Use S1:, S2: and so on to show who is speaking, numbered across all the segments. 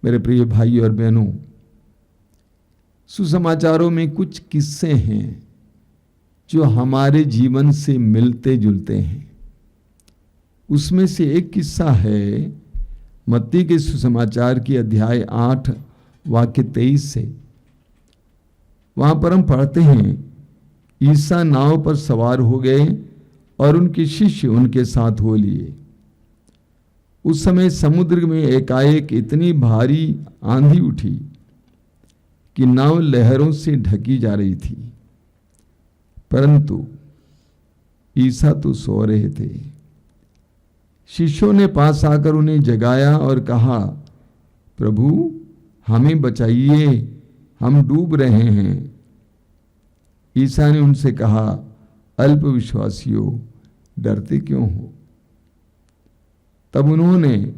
S1: मेरे प्रिय भाई और बहनों, सुसमाचारों में कुछ किस्से हैं जो हमारे जीवन से मिलते जुलते हैं। उसमें से एक किस्सा है मत्ती के सुसमाचार की अध्याय 8 वाक्य 23 से। वहां पर हम पढ़ते हैं, ईसा नाव पर सवार हो गए और उनके शिष्य उनके साथ हो लिए। उस समय समुद्र में एकाएक इतनी भारी आंधी उठी कि नाव लहरों से ढकी जा रही थी, परंतु ईसा तो सो रहे थे। शिष्यों ने पास आकर उन्हें जगाया और कहा, प्रभु हमें बचाइए, हम डूब रहे हैं। ईसा ने उनसे कहा, अल्पविश्वासियों, डरते क्यों हो? तब उन्होंने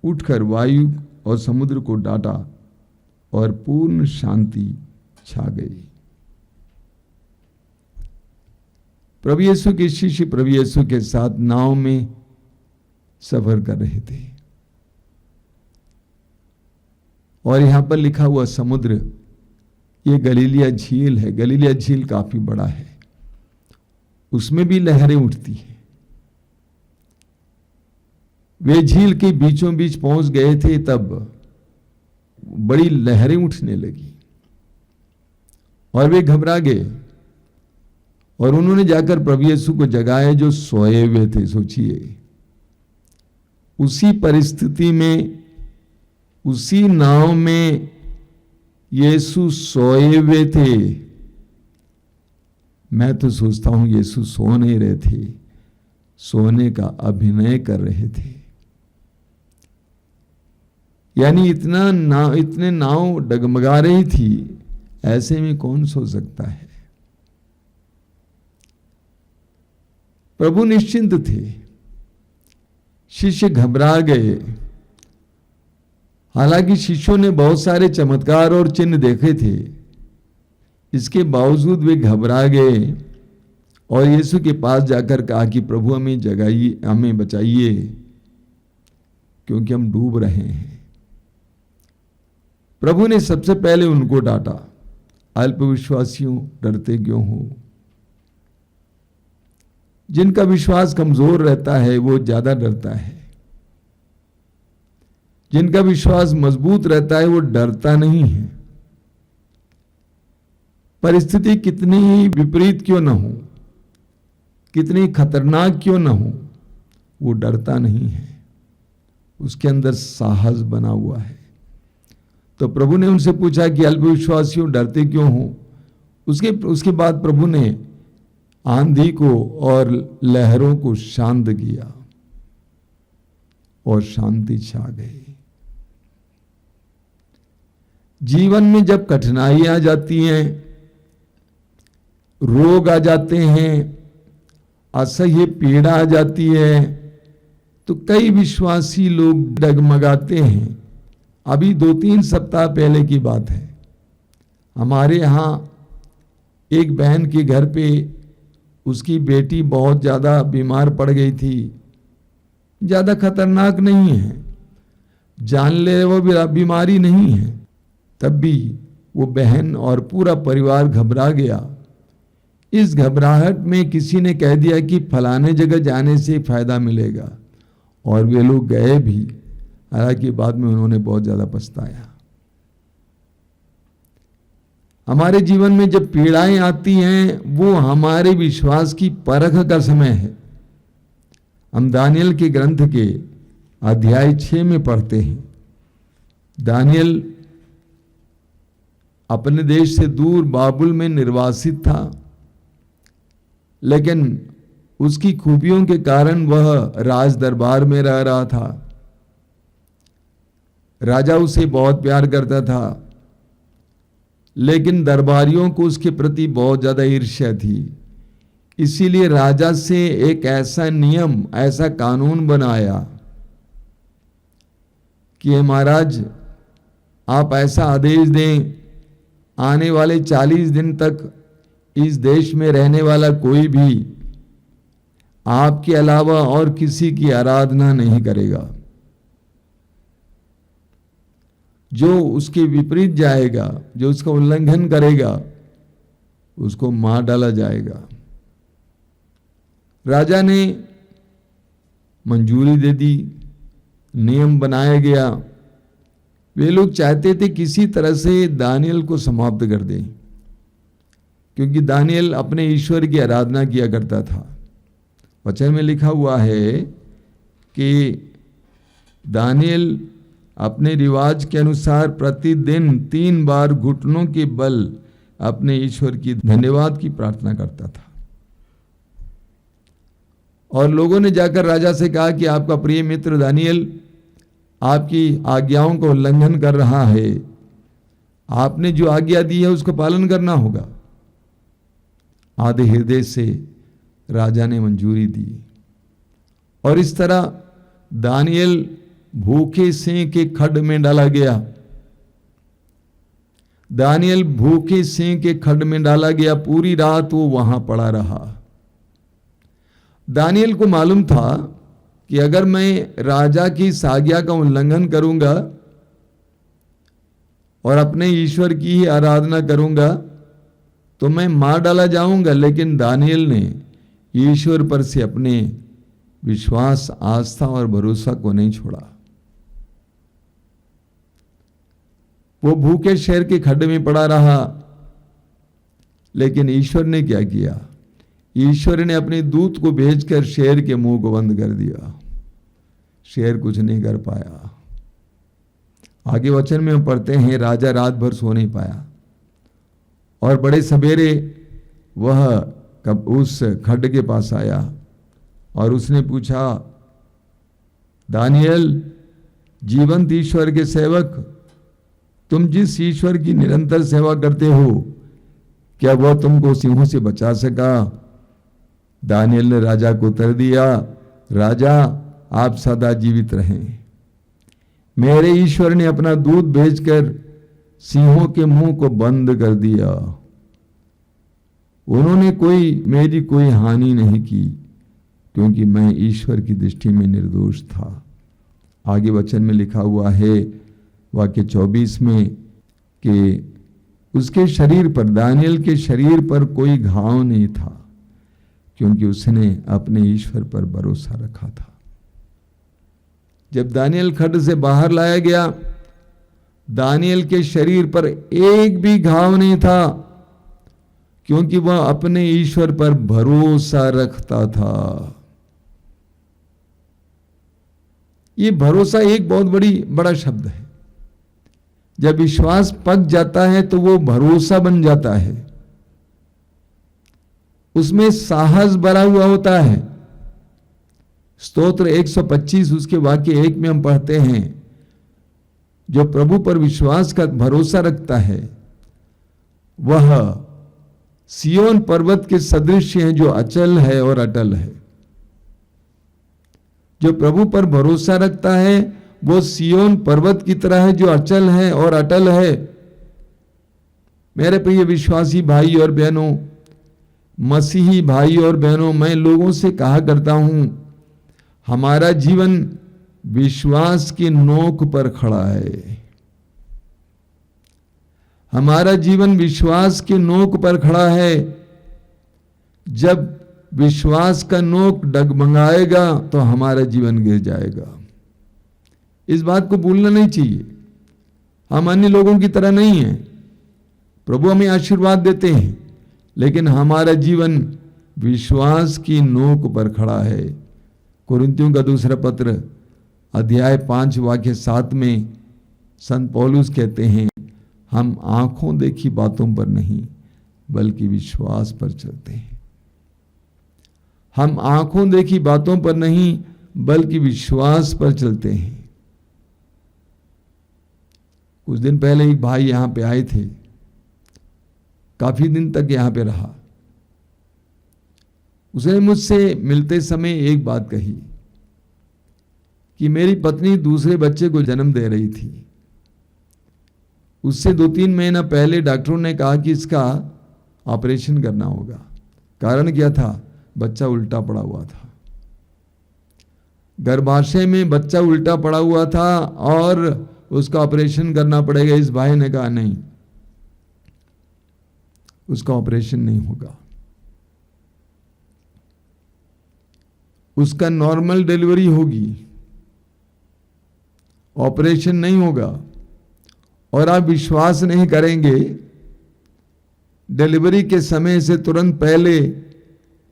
S1: उठकर वायु और समुद्र को डांटा और पूर्ण शांति छा गई। प्रभु यीशु के शिष्य प्रभु यीशु के साथ नाव में सफर कर रहे थे और यहां पर लिखा हुआ समुद्र, ये गलीलिया झील है। गलीलिया झील काफी बड़ा है, उसमें भी लहरें उठती हैं। वे झील के बीचों बीच पहुंच गए थे, तब बड़ी लहरें उठने लगी और वे घबरा गए और उन्होंने जाकर प्रभु यीशु को जगाया जो सोए हुए थे। सोचिए, उसी परिस्थिति में, उसी नाव में यीशु सोए हुए थे। मैं तो सोचता हूं यीशु सो नहीं रहे थे, सोने का अभिनय कर रहे थे। यानी इतने नाव डगमगा रही थी, ऐसे में कौन सो सकता है? प्रभु निश्चिंत थे, शिष्य घबरा गए। हालांकि शिष्यों ने बहुत सारे चमत्कार और चिन्ह देखे थे, इसके बावजूद वे घबरा गए और यीशु के पास जाकर कहा कि प्रभु हमें जगाइए, हमें बचाइए, क्योंकि हम डूब रहे हैं। प्रभु ने सबसे पहले उनको डांटा, अल्पविश्वासियों, डरते क्यों हो? जिनका विश्वास कमजोर रहता है वो ज्यादा डरता है, जिनका विश्वास मजबूत रहता है वो डरता नहीं है। परिस्थिति कितनी ही विपरीत क्यों न हो, कितनी खतरनाक क्यों न हो, वो डरता नहीं है, उसके अंदर साहस बना हुआ है। तो प्रभु ने उनसे पूछा कि अल्पविश्वासियों, डरते क्यों हो? उसके बाद प्रभु ने आंधी को और लहरों को शांत किया और शांति छा गई। जीवन में जब कठिनाइयां आ जाती हैं, रोग आ जाते हैं, असह्य पीड़ा आ जाती है, तो कई विश्वासी लोग डगमगाते हैं। अभी 2-3 सप्ताह पहले की बात है, हमारे यहां एक बहन के घर पे उसकी बेटी बहुत ज्यादा बीमार पड़ गई थी। ज्यादा खतरनाक नहीं है, जानलेवा बीमारी नहीं है, तब भी वो बहन और पूरा परिवार घबरा गया। इस घबराहट में किसी ने कह दिया कि फलाने जगह जाने से फायदा मिलेगा, और वे लोग गए भी। हालांकि बाद में उन्होंने बहुत ज्यादा पछताया। हमारे जीवन में जब पीड़ाएं आती हैं, वो हमारे विश्वास की परख का समय है। हम दानियल के ग्रंथ के अध्याय 6 में पढ़ते हैं, दानियल अपने देश से दूर बाबुल में निर्वासित था, लेकिन उसकी खूबियों के कारण वह राज दरबार में रह रहा था। राजा उसे बहुत प्यार करता था, लेकिन दरबारियों को उसके प्रति बहुत ज्यादा ईर्ष्या थी। इसीलिए राजा से एक ऐसा नियम, ऐसा कानून बनाया कि महाराज आप ऐसा आदेश दें, आने वाले 40 दिन तक इस देश में रहने वाला कोई भी आपके अलावा और किसी की आराधना नहीं करेगा। जो उसके विपरीत जाएगा, जो उसका उल्लंघन करेगा, उसको मार डाला जाएगा। राजा ने मंजूरी दे दी, नियम बनाया गया। वे लोग चाहते थे किसी तरह से दानियल को समाप्त कर दें, क्योंकि दानियल अपने ईश्वर की आराधना किया करता था। वचन में लिखा हुआ है कि दानियल अपने रिवाज के अनुसार प्रतिदिन 3 बार घुटनों के बल अपने ईश्वर की धन्यवाद की प्रार्थना करता था। और लोगों ने जाकर राजा से कहा कि आपका प्रिय मित्र दानियल आपकी आज्ञाओं का उल्लंघन कर रहा है, आपने जो आज्ञा दी है उसका पालन करना होगा। आधे हृदय से राजा ने मंजूरी दी और इस तरह दानियल भूखे सिंह के खड्ड में डाला गया। दानियल भूखे सिंह के खड्ड में डाला गया। पूरी रात वो वहां पड़ा रहा। दानियल को मालूम था कि अगर मैं राजा की इस आज्ञा का उल्लंघन करूंगा और अपने ईश्वर की ही आराधना करूंगा तो मैं मार डाला जाऊंगा। लेकिन दानियल ने ईश्वर पर से अपने विश्वास, आस्था और भरोसा को नहीं छोड़ा। वो भूखे शहर के खड्ड में पड़ा रहा, लेकिन ईश्वर ने क्या किया? ईश्वर ने अपने दूत को भेजकर शेर के मुंह को बंद कर दिया। शेर कुछ नहीं कर पाया। आगे वचन में हम पढ़ते हैं, राजा रात भर सो नहीं पाया और बड़े सवेरे वह कब उस खड्ड के पास आया और उसने पूछा, दानियल जीवंत ईश्वर के सेवक, तुम जिस ईश्वर की निरंतर सेवा करते हो, क्या वह तुमको सिंहों से बचा सका? दानियल ने राजा को उत्तर दिया, राजा आप सदा जीवित रहें। मेरे ईश्वर ने अपना दूत भेजकर सिंहों के मुंह को बंद कर दिया। उन्होंने मेरी कोई हानि नहीं की, क्योंकि मैं ईश्वर की दृष्टि में निर्दोष था। आगे वचन में लिखा हुआ है वाक्य 24 में कि उसके शरीर पर, दानियल के शरीर पर कोई घाव नहीं था, क्योंकि उसने अपने ईश्वर पर भरोसा रखा था। जब दानियल खड्ड से बाहर लाया गया, दानियल के शरीर पर एक भी घाव नहीं था, क्योंकि वह अपने ईश्वर पर भरोसा रखता था। ये भरोसा एक बहुत बड़ा शब्द है। जब विश्वास पक जाता है तो वो भरोसा बन जाता है। उसमें साहस भरा हुआ होता है। स्तोत्र 125 उसके वाक्य 1 में हम पढ़ते हैं, जो प्रभु पर विश्वास का भरोसा रखता है वह सियोन पर्वत के सदृश है, जो अचल है और अटल है। जो प्रभु पर भरोसा रखता है वो सियोन पर्वत की तरह है, जो अचल है और अटल है। मेरे प्रिय विश्वासी भाई और बहनों, मसीही भाई और बहनों, मैं लोगों से कहा करता हूं, हमारा जीवन विश्वास की नोक पर खड़ा है। हमारा जीवन विश्वास की नोक पर खड़ा है। जब विश्वास का नोक डगमगाएगा तो हमारा जीवन गिर जाएगा। इस बात को भूलना नहीं चाहिए। हम अन्य लोगों की तरह नहीं हैं। प्रभु हमें आशीर्वाद देते हैं, लेकिन हमारा जीवन विश्वास की नोक पर खड़ा है। कुरिन्थियों का दूसरा पत्र अध्याय 5 वाक्य 7 में संत पौलुस कहते हैं, हम आंखों देखी बातों पर नहीं बल्कि विश्वास पर चलते हैं। हम आंखों देखी बातों पर नहीं बल्कि विश्वास पर चलते हैं। कुछ दिन पहले एक भाई यहां पे आए थे, काफी दिन तक यहां पे रहा। उसने मुझसे मिलते समय एक बात कही कि मेरी पत्नी दूसरे बच्चे को जन्म दे रही थी। उससे 2-3 महीना पहले डॉक्टरों ने कहा कि इसका ऑपरेशन करना होगा। कारण क्या था? बच्चा उल्टा पड़ा हुआ था। गर्भाशय में बच्चा उल्टा पड़ा हुआ था और उसका ऑपरेशन करना पड़ेगा। इस भाई ने कहा नहीं, उसका ऑपरेशन नहीं होगा, उसका नॉर्मल डिलीवरी होगी, ऑपरेशन नहीं होगा। और आप विश्वास नहीं करेंगे, डिलीवरी के समय से तुरंत पहले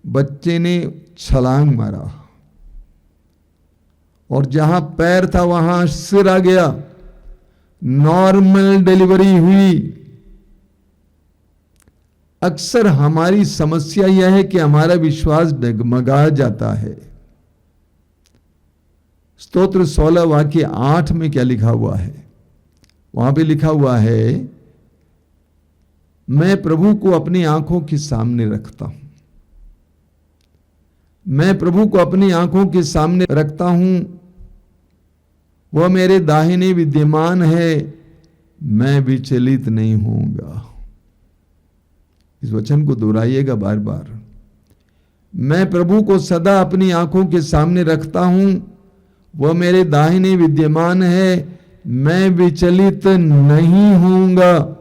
S1: बच्चे ने छलांग मारा और जहां पैर था वहां सिर आ गया, नॉर्मल डिलीवरी हुई। अक्सर हमारी समस्या यह है कि हमारा विश्वास डगमगा जाता है। स्तोत्र 16 वाक्य 8 में क्या लिखा हुआ है? वहां पे लिखा हुआ है, मैं प्रभु को अपनी आंखों के सामने रखता हूं। मैं प्रभु को अपनी आंखों के सामने रखता हूं, वह मेरे दाहिने विद्यमान है, मैं विचलित नहीं होऊंगा। इस वचन को दोहराइएगा बार बार। मैं प्रभु को सदा अपनी आंखों के सामने रखता हूं, वह मेरे दाहिने विद्यमान है, मैं विचलित नहीं होऊंगा।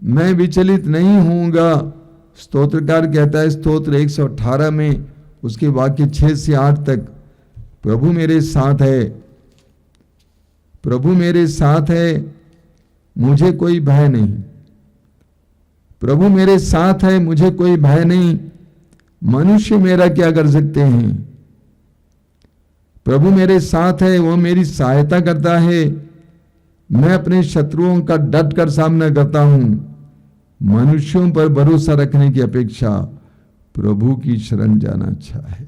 S1: मैं विचलित नहीं होऊंगा। स्तोत्रकार कहता है स्तोत्र 118 में उसके वाक्य 6 से 8 तक, प्रभु मेरे साथ है, प्रभु मेरे साथ है, मुझे कोई भय नहीं। प्रभु मेरे साथ है, मुझे कोई भय नहीं। मनुष्य मेरा क्या कर सकते हैं? प्रभु मेरे साथ है, वह मेरी सहायता करता है। मैं अपने शत्रुओं का डट कर सामना करता हूं। मनुष्यों पर भरोसा रखने की अपेक्षा प्रभु की शरण जाना अच्छा है।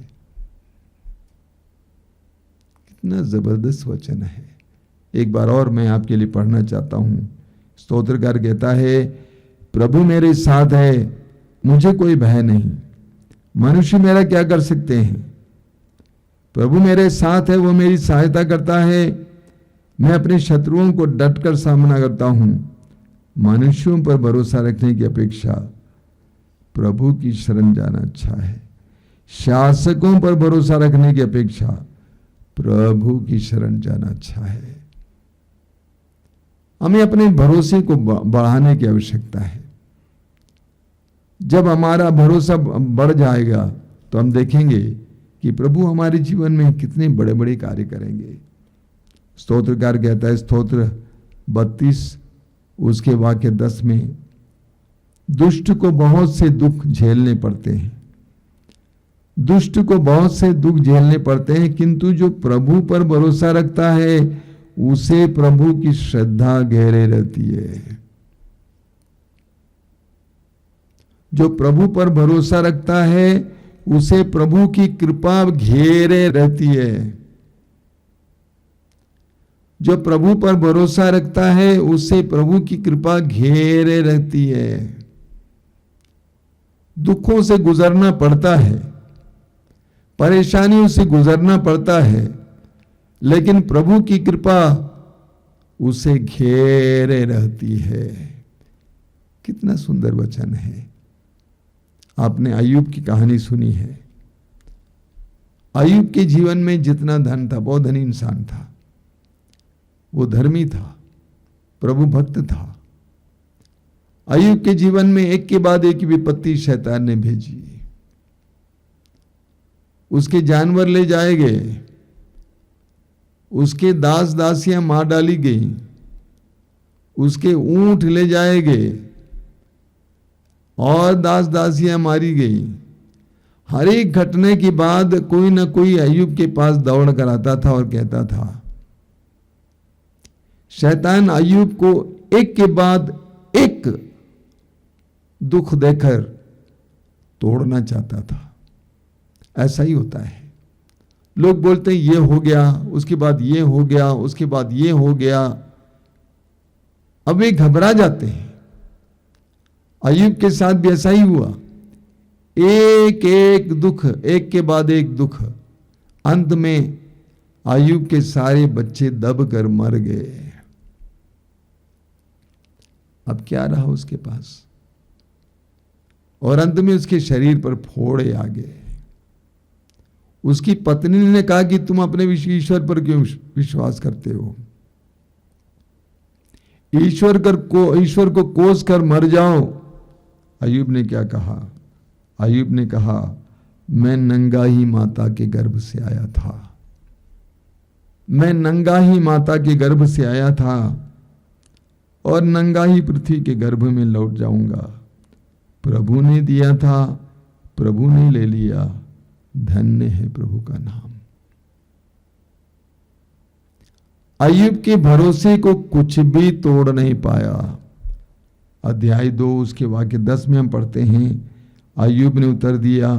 S1: कितना जबरदस्त वचन है। एक बार और मैं आपके लिए पढ़ना चाहता हूं। स्तोत्रकार कहता है, प्रभु मेरे साथ है, मुझे कोई भय नहीं। मनुष्य मेरा क्या कर सकते हैं? प्रभु मेरे साथ है, वो मेरी सहायता करता है। मैं अपने शत्रुओं को डटकर सामना करता हूं। मनुष्यों पर भरोसा रखने की अपेक्षा प्रभु की शरण जाना अच्छा है। शासकों पर भरोसा रखने की अपेक्षा प्रभु की शरण जाना अच्छा है। हमें अपने भरोसे को बढ़ाने की आवश्यकता है। जब हमारा भरोसा बढ़ जाएगा तो हम देखेंगे कि प्रभु हमारे जीवन में कितने बड़े बड़े कार्य करेंगे। स्तोत्रकार कहता है स्तोत्र 32 उसके वाक्य 10 में, दुष्ट को बहुत से दुख झेलने पड़ते हैं, दुष्ट को बहुत से दुख झेलने पड़ते हैं, किंतु जो प्रभु पर भरोसा रखता है उसे प्रभु की श्रद्धा घेरे रहती है। जो प्रभु पर भरोसा रखता है उसे प्रभु की कृपा घेरे रहती है। जो प्रभु पर भरोसा रखता है उसे प्रभु की कृपा घेरे रहती है। दुखों से गुजरना पड़ता है, परेशानियों से गुजरना पड़ता है, लेकिन प्रभु की कृपा उसे घेरे रहती है। कितना सुंदर वचन है। आपने अय्यूब की कहानी सुनी है। अय्यूब के जीवन में जितना धन था, बहुत धनी इंसान था, वो धर्मी था, प्रभु भक्त था। अय्यूब के जीवन में एक के बाद एक विपत्ति शैतान ने भेजी। उसके जानवर ले जाए गए, उसके दास दासियां मार डाली गई, उसके ऊंट ले जाए गए और दास दासियां मारी गई। हर एक घटने के बाद कोई ना कोई अय्यूब के पास दौड़ कर आता था और कहता था। शैतान अय्यूब को एक के बाद एक दुख देकर तोड़ना चाहता था। ऐसा ही होता है। लोग बोलते हैं ये हो गया, उसके बाद ये हो गया, उसके बाद ये हो गया। अब वे घबरा जाते हैं। अय्यूब के साथ भी ऐसा ही हुआ। एक एक दुख, एक के बाद एक दुख। अंत में अय्यूब के सारे बच्चे दब कर मर गए। अब क्या रहा उसके पास? और अंत में उसके शरीर पर फोड़े आ गए। उसकी पत्नी ने कहा कि तुम अपने ईश्वर पर क्यों विश्वास करते हो? ईश्वर को कोस कर मर जाओ। अय्यूब ने क्या कहा? अय्यूब ने कहा, मैं नंगा ही माता के गर्भ से आया था, मैं नंगा ही माता के गर्भ से आया था और नंगा ही पृथ्वी के गर्भ में लौट जाऊंगा। प्रभु ने दिया था, प्रभु ने ले लिया, धन्य है प्रभु का नाम। अय्यूब के भरोसे को कुछ भी तोड़ नहीं पाया। अध्याय 2 उसके वाक्य 10 में हम पढ़ते हैं, अय्यूब ने उत्तर दिया,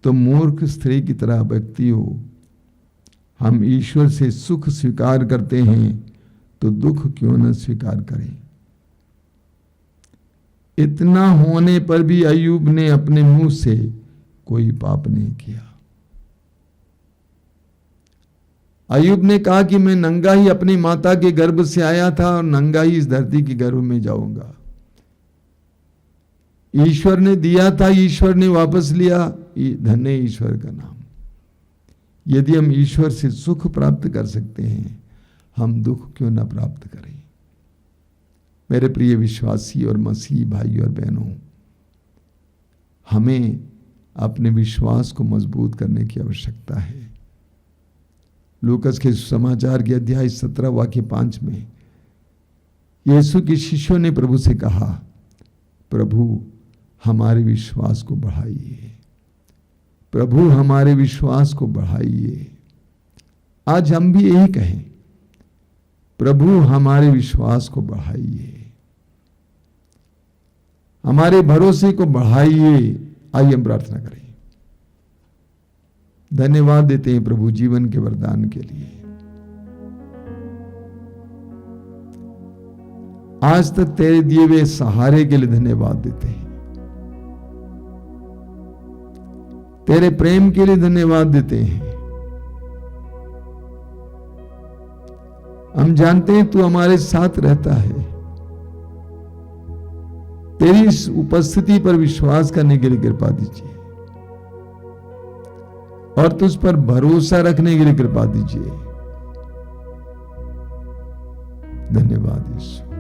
S1: तो मूर्ख स्त्री की तरह व्यक्ति हो। हम ईश्वर से सुख स्वीकार करते हैं तो दुख क्यों न स्वीकार करें। इतना होने पर भी अय्यूब ने अपने मुंह से कोई पाप नहीं किया। अय्यूब ने कहा कि मैं नंगा ही अपनी माता के गर्भ से आया था और नंगा ही इस धरती के गर्भ में जाऊंगा। ईश्वर ने दिया था, ईश्वर ने वापस लिया, धन्य ईश्वर का नाम। यदि हम ईश्वर से सुख प्राप्त कर सकते हैं, हम दुख क्यों ना प्राप्त करें। मेरे प्रिय विश्वासी और मसीही भाई और बहनों, हमें अपने विश्वास को मजबूत करने की आवश्यकता है। लूकस के समाचार के अध्याय 17 वाक्य 5 में यीशु के शिष्यों ने प्रभु से कहा, प्रभु हमारे विश्वास को बढ़ाइए, प्रभु हमारे विश्वास को बढ़ाइए। आज हम भी यही कहें, प्रभु हमारे विश्वास को बढ़ाइए, हमारे भरोसे को बढ़ाइए। आइए हम प्रार्थना करें। धन्यवाद देते हैं प्रभु जीवन के वरदान के लिए। आज तक तेरे दिए हुए सहारे के लिए धन्यवाद देते हैं, तेरे प्रेम के लिए धन्यवाद देते हैं। हम जानते हैं तू हमारे साथ रहता है। तेरी इस उपस्थिति पर विश्वास करने के लिए कृपा दीजिए और तुझ पर भरोसा रखने के लिए कृपा दीजिए। धन्यवाद यीशु।